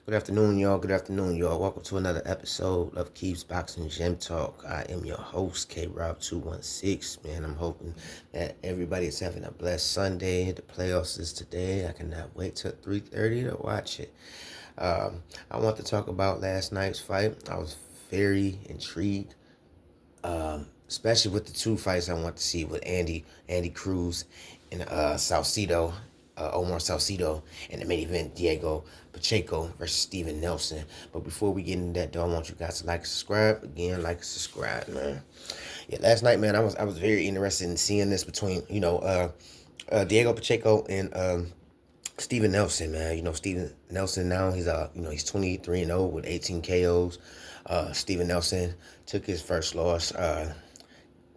Good afternoon, y'all. Good afternoon, y'all. Welcome to another episode of Keith's Boxing Gym Talk. I am your host, K-Rob216. Man, I'm hoping that everybody is having a blessed Sunday. The playoffs is today. I cannot wait till 3:30 to watch it. I want to talk about last night's fight. I was very intrigued, especially with the two fights I want to see with Andy Cruz and Omar Salcido, and the main event, Diego Pacheco versus Steven Nelson. But before we get into that, though, I want you guys to like and subscribe. Again, like and subscribe, man. Yeah, last night, man, I was very interested in seeing this between Diego Pacheco and Steven Nelson, man. Steven Nelson now he's 23-0 with 18 KOs. Steven Nelson took his first loss.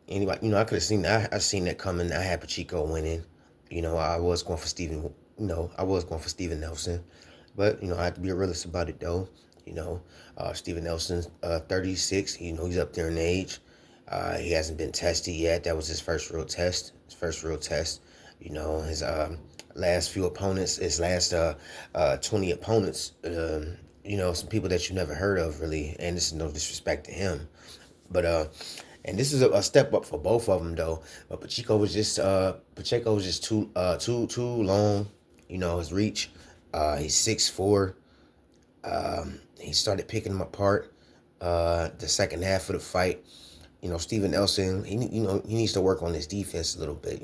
Anybody, I could have seen that. I seen that coming. I had Pacheco winning. I was going for Steven Nelson, but I have to be a realist about it though. Steven Nelson's 36. He's up there in age. He hasn't been tested yet. That was his first real test. His last few opponents, his last 20 opponents. Some people that you never heard of really, and this is no disrespect to him, but and this is a step up for both of them though. But Pacheco was just too long. His reach. He's 6'4". He started picking him apart. The second half of the fight. Steven Nelson. He needs to work on his defense a little bit.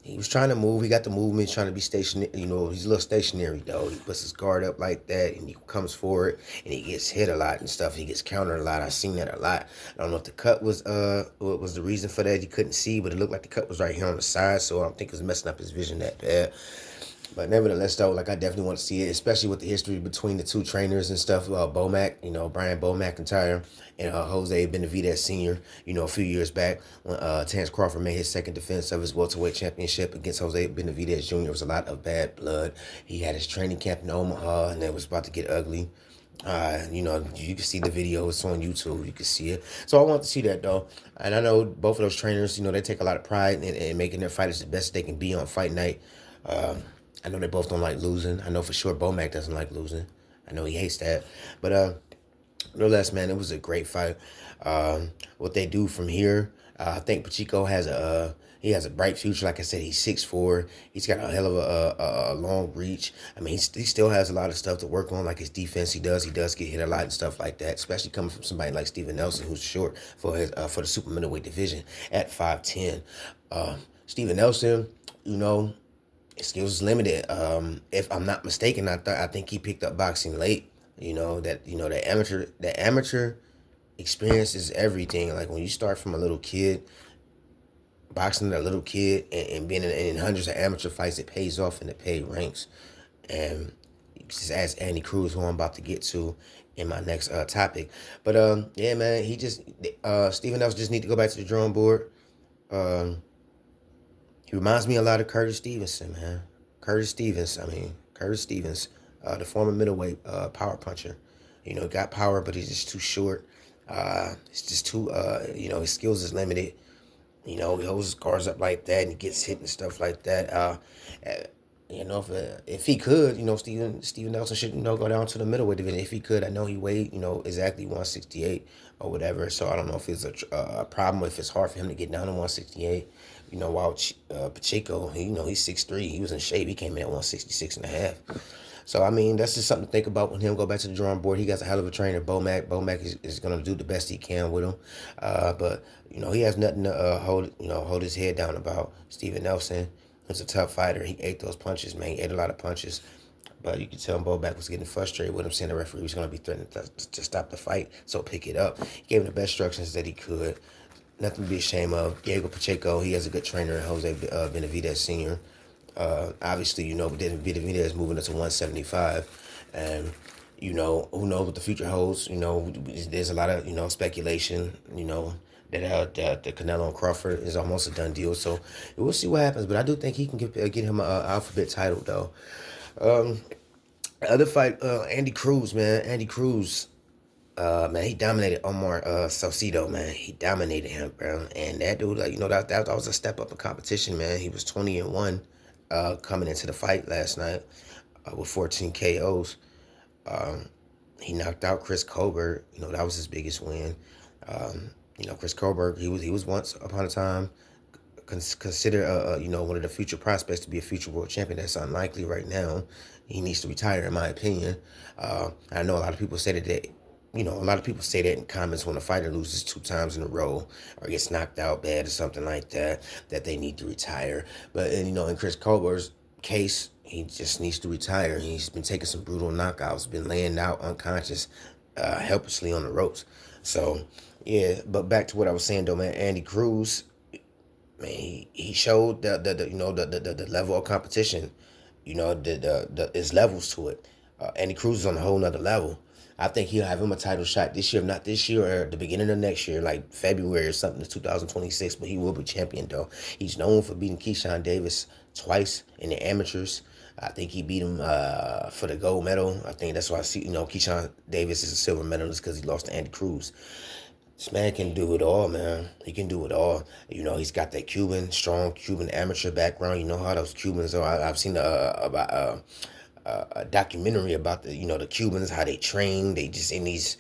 He was trying to move. He got the movement. He's trying to be stationary. He's a little stationary, though. He puts his guard up like that, and he comes forward, and he gets hit a lot and stuff. He gets countered a lot. I've seen that a lot. I don't know if the cut was what was the reason for that. He couldn't see, but it looked like the cut was right here on the side, so I don't think it was messing up his vision that bad. But nevertheless, though, I definitely want to see it, especially with the history between the two trainers and stuff. Brian Bo McIntyre and Jose Benavidez Sr., a few years back when Terrence Crawford made his second defense of his welterweight championship against Jose Benavidez Jr. It was a lot of bad blood. He had his training camp in Omaha, and it was about to get ugly. You can see the video. It's on YouTube. You can see it. So I want to see that, though. And I know both of those trainers, they take a lot of pride in making their fighters the best they can be on fight night. I know they both don't like losing. I know for sure Bomac doesn't like losing. I know he hates that. But nonetheless, man, it was a great fight. What they do from here, I think Pacheco has a bright future. Like I said, he's 6'4". He's got a hell of a long reach. I mean, he still has a lot of stuff to work on, like his defense. He does get hit a lot and stuff like that, especially coming from somebody like Steven Nelson, who's short for the super middleweight division at 5'10". Steven Nelson, his skills is limited. If I'm not mistaken, I think he picked up boxing late. The amateur experience is everything. Like when you start from a little kid, boxing a little kid, and being in hundreds of amateur fights, it pays off and the pay ranks. And just ask Andy Cruz, who I'm about to get to in my next topic. But yeah, man, Steven Nelson just need to go back to the drawing board. He reminds me a lot of Curtis Stevenson, man. Curtis Stevens, the former middleweight power puncher. He got power, but he's just too short. It's just too, his skills is limited. He holds his guards up like that, and he gets hit and stuff like that. If he could, Steven Nelson should, go down to the middleweight division. If he could, I know he weighed, exactly 168 or whatever. So I don't know if it's a problem, if it's hard for him to get down to 168. While Pacheco, he's 6'3". He was in shape. He came in at 166 and a half. So, I mean, that's just something to think about when him go back to the drawing board. He got a hell of a trainer, Bomac. Bomac is going to do the best he can with him. But, he has nothing to hold his head down about. Steven Nelson, he's a tough fighter. He ate those punches, man. He ate a lot of punches. But you could tell Bomac was getting frustrated with him, saying the referee was going to be threatening to stop the fight, so pick it up. He gave him the best instructions that he could. Nothing to be ashamed of. Diego Pacheco, he has a good trainer, Jose Benavidez Sr. Obviously, Benavidez moving up to 175. And, who knows what the future holds. There's a lot of, speculation, that the Canelo and Crawford is almost a done deal. So we'll see what happens. But I do think he can get him an alphabet title, though. Other fight, Andy Cruz, man. Andy Cruz. Man, he dominated Omar Salcido, man. He dominated him, bro. And that dude, that was a step up in competition, man. He was 20-1 coming into the fight last night. with 14 KOs. Um, he knocked out Chris Colbert. That was his biggest win. Chris Colbert, he was once upon a time considered one of the future prospects to be a future world champion. That's unlikely right now. He needs to retire, in my opinion. I know a lot of people say a lot of people say that in comments when a fighter loses 2 times in a row or gets knocked out bad or something like that, that they need to retire. But in Chris Colbert's case, he just needs to retire. He's been taking some brutal knockouts, been laying out unconscious, helplessly on the ropes. So yeah, but back to what I was saying though, man. Andy Cruz, man, he showed the level of competition. There's levels to it. Andy Cruz is on a whole nother level. I think he'll have him a title shot this year, if not this year or the beginning of next year, like February or something, 2026. But he will be champion though. He's known for beating Keyshawn Davis twice in the amateurs. I think he beat him for the gold medal. I think that's why I see Keyshawn Davis is a silver medalist because he lost to Andy Cruz. This man can do it all, man. He can do it all. He's got that strong Cuban amateur background. You know how those Cubans are. I've seen a documentary about the Cubans, how they train. They just in these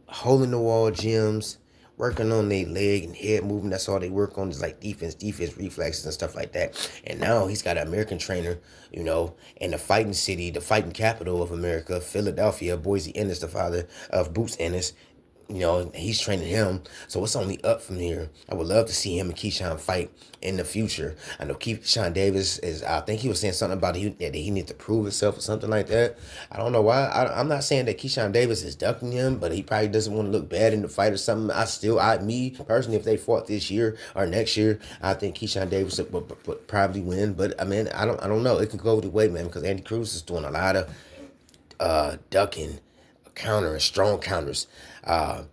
hole in the wall gyms, working on their leg and head movement. That's all they work on is like defense, reflexes and stuff like that. And now he's got an American trainer, in the fighting city, the fighting capital of America, Philadelphia. Boise Ennis, the father of Boots Ennis. He's training him. So it's only up from here. I would love to see him and Keyshawn fight in the future. I know Keyshawn Davis I think he was saying something about that he needs to prove himself or something like that. I don't know why. I'm not saying that Keyshawn Davis is ducking him, but he probably doesn't want to look bad in the fight or something. Me personally, if they fought this year or next year, I think Keyshawn Davis would probably win. But I mean, I don't know. It can go either way, man, because Andy Cruz is doing a lot of ducking, countering, strong counters. Damn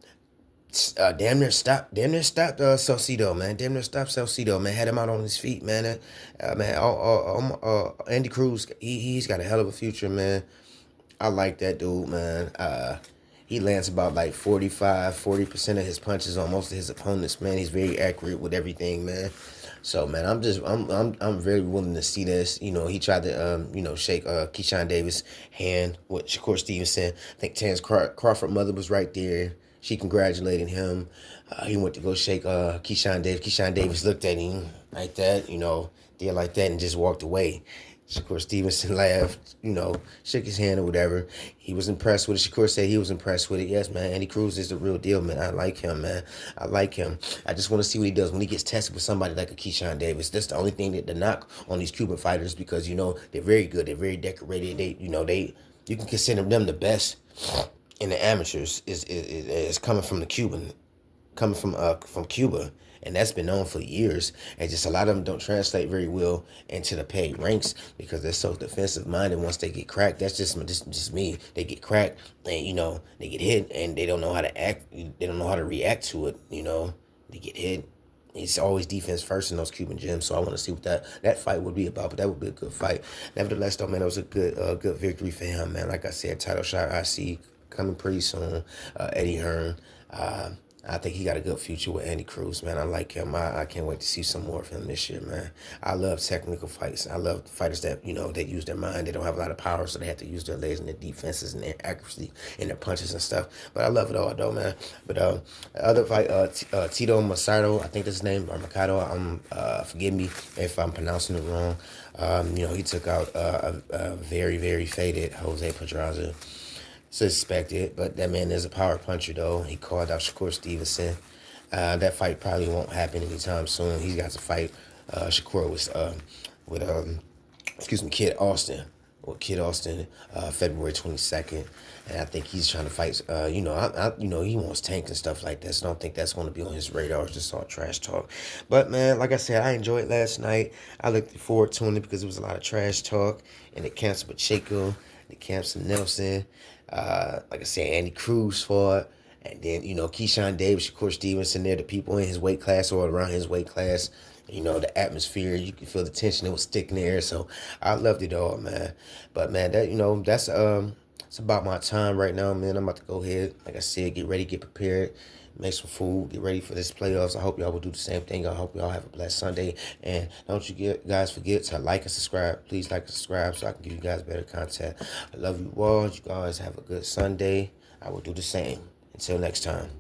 near stopped Salcido, man. Damn near stopped Salcido, man. Had him out on his feet, man. Andy Cruz, he's got a hell of a future, man. I like that dude, man. He lands about like 40% of his punches on most of his opponents, man. He's very accurate with everything, man. So man, I'm very willing to see this. He tried to shake Keyshawn Davis' hand with Shakur Stevenson. I think Terrence Crawford mother was right there. She congratulated him. He went to go shake Keyshawn Davis. Keyshawn Davis looked at him like that, did like that and just walked away. Shakur Stevenson laughed, shook his hand or whatever. He was impressed with it. Shakur said he was impressed with it. Yes, man, Andy Cruz is the real deal, man. I like him, man. I like him. I just want to see what he does when he gets tested with somebody like a Keyshawn Davis. That's the only thing that the knock on these Cuban fighters because, they're very good. They're very decorated. You can consider them the best in the amateurs is coming from from Cuba. And that's been known for years. And just a lot of them don't translate very well into the paid ranks because they're so defensive minded. Once they get cracked, that's just me. They get cracked and, they get hit and they don't know how to act. They don't know how to react to it. They get hit. It's always defense first in those Cuban gyms. So I want to see what that fight would be about. But that would be a good fight. Nevertheless, though, man, it was a good victory for him, man. Like I said, title shot I see coming pretty soon. Eddie Hearn. I think he got a good future with Andy Cruz, man. I like him. I can't wait to see some more of him this year, man. I love technical fights. I love fighters that, they use their mind. They don't have a lot of power, so they have to use their legs and their defenses and their accuracy and their punches and stuff. But I love it all, though, man. But the other fight, Tito Masato, I think that's his name, or Mikado. Forgive me if I'm pronouncing it wrong. He took out a very, very faded Jose Pedraza. Suspected, but that man is a power puncher though. He called out Shakur Stevenson. That fight probably won't happen anytime soon. He's got to fight Shakur with Kid Austin. February 22nd, and I think he's trying to fight. He wants Tank and stuff like that. So I don't think that's going to be on his radar. It's just all trash talk. But man, like I said, I enjoyed last night. I looked forward to it because it was a lot of trash talk, and the camps of Pacheco, the camps of Nelson. Like I said, Andy Cruz fought, and then Keyshawn Davis, Shakur Stevenson. There, the people in his weight class or around his weight class. The atmosphere, you can feel the tension. It was thick in the air, so I loved it all, man. But man, that's it's about my time right now, man. I'm about to go ahead, like I said, get ready, get prepared, make some food, get ready for this playoffs. I hope y'all will do the same thing. I hope y'all have a blessed Sunday. And don't you guys forget to like and subscribe. Please like and subscribe so I can give you guys better content. I love you all. You guys have a good Sunday. I will do the same. Until next time.